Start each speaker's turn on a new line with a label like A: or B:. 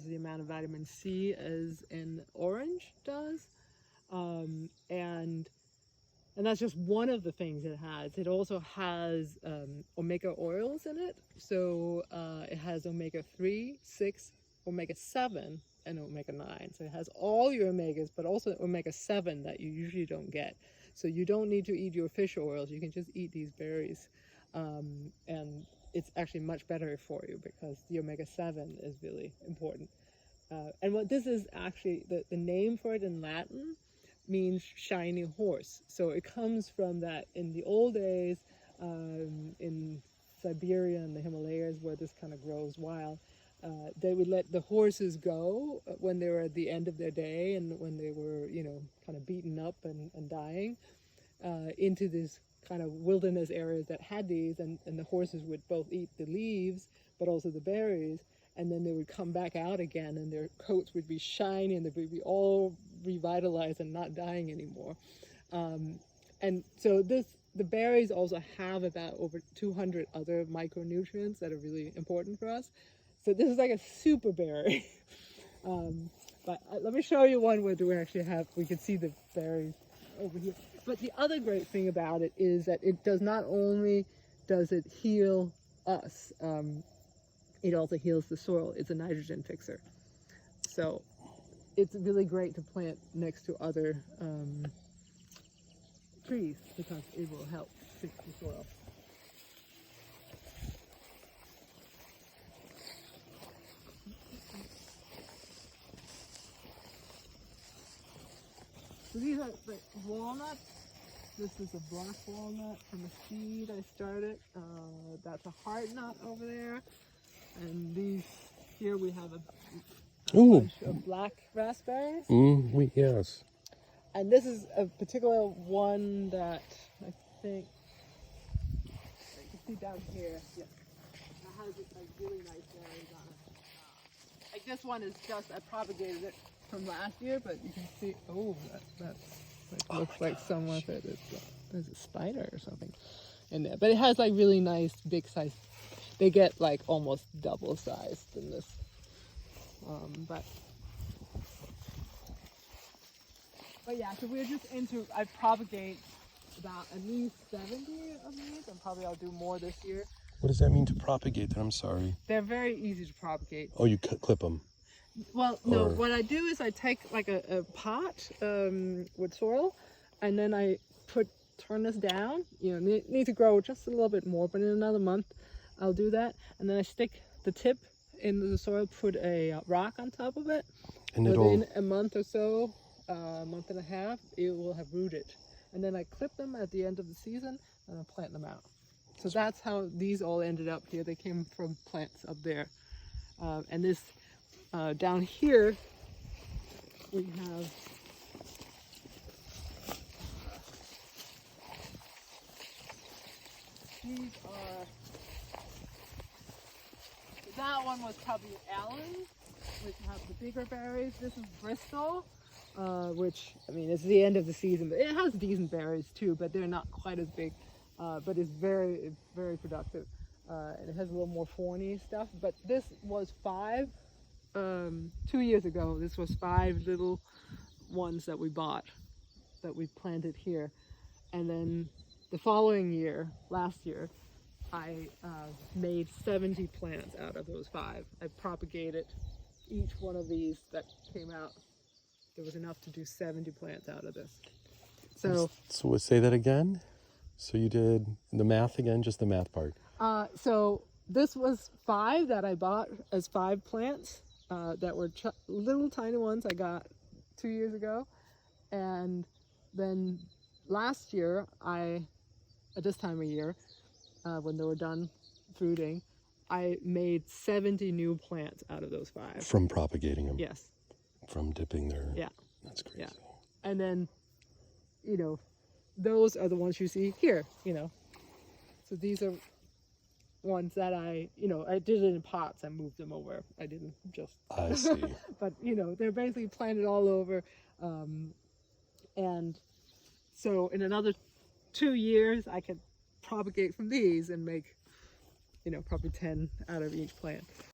A: the amount of vitamin C as an orange does. And that's just one of the things it has. It also has omega oils in it. So it has omega-3, 6, omega-7, and omega-9. So it has all your omegas, but also omega-7 that you usually don't get. So you don't need to eat your fish oils. You can just eat these berries. And it's actually much better for you because the omega-7 is really important. And what this is actually, the name for it in Latin means shiny horse. So it comes from that in the old days, in Siberia and the Himalayas where this kind of grows wild, they would let the horses go when they were at the end of their day and when they were, kind of beaten up and dying, into this kind of wilderness areas that had these, and the horses would both eat the leaves but also the berries, and then they would come back out again and their coats would be shiny and they would be all revitalized and not dying anymore. And so the berries also have about over 200 other micronutrients that are really important for us. So this is like a super berry. But let me show you one where we can see the berries over here. But the other great thing about it is that it does not only does it heal us, it also heals the soil. It's a nitrogen fixer. So it's really great to plant next to other trees because it will help fix the soil. So these are the walnuts. This is a black walnut from a seed I started. That's a hard nut over there. And these here we have a bunch of black raspberries.
B: Yes.
A: And this is a particular one that I think you can see down here. Yeah, it has like really nice berries on it. Like this one is just, I propagated it from last year, but you can see, that looks like someone said there's a spider or something in there. But it has like really nice big size. They get like almost double sized than this. But yeah, so we're just I propagate about at least 70 of these, and probably I'll do more this year.
B: What does that mean to propagate then? I'm sorry.
A: They're very easy to propagate.
B: Oh, you clip them?
A: Well, no, what I do is I take like a pot with soil, and then I turn this down. Need to grow just a little bit more, but in another month I'll do that. And then I stick the tip into the soil, put a rock on top of it. And within a month or so, a month and a half, it will have rooted. And then I clip them at the end of the season and I plant them out. So that's how these all ended up here. They came from plants up there. And this down here, we have these are, that one was probably Allen, which have the bigger berries. This is Bristol, which, I mean, it's the end of the season, but it has decent berries too, but they're not quite as big, but it's very productive. And it has a little more thorny stuff, but this was 5, 2 years ago, this was 5 little ones that we bought, that we planted here. And then the following year, last year, I made 70 plants out of those 5. I propagated each one of these that came out. There was enough to do 70 plants out of this. So
B: say that again. So you did the math again, just the math part.
A: So this was 5 that I bought as 5 plants that were little tiny ones I got 2 years ago. And then last year, at this time of year, when they were done fruiting, I made 70 new plants out of those 5.
B: From propagating them?
A: Yes.
B: From dipping their...
A: Yeah.
B: That's crazy.
A: Yeah. And then, those are the ones you see here, So these are ones that I did it in pots. I moved them over. I didn't just...
B: I see.
A: But, they're basically planted all over. And so in another 2 years, I could propagate from these and make, probably 10 out of each plant.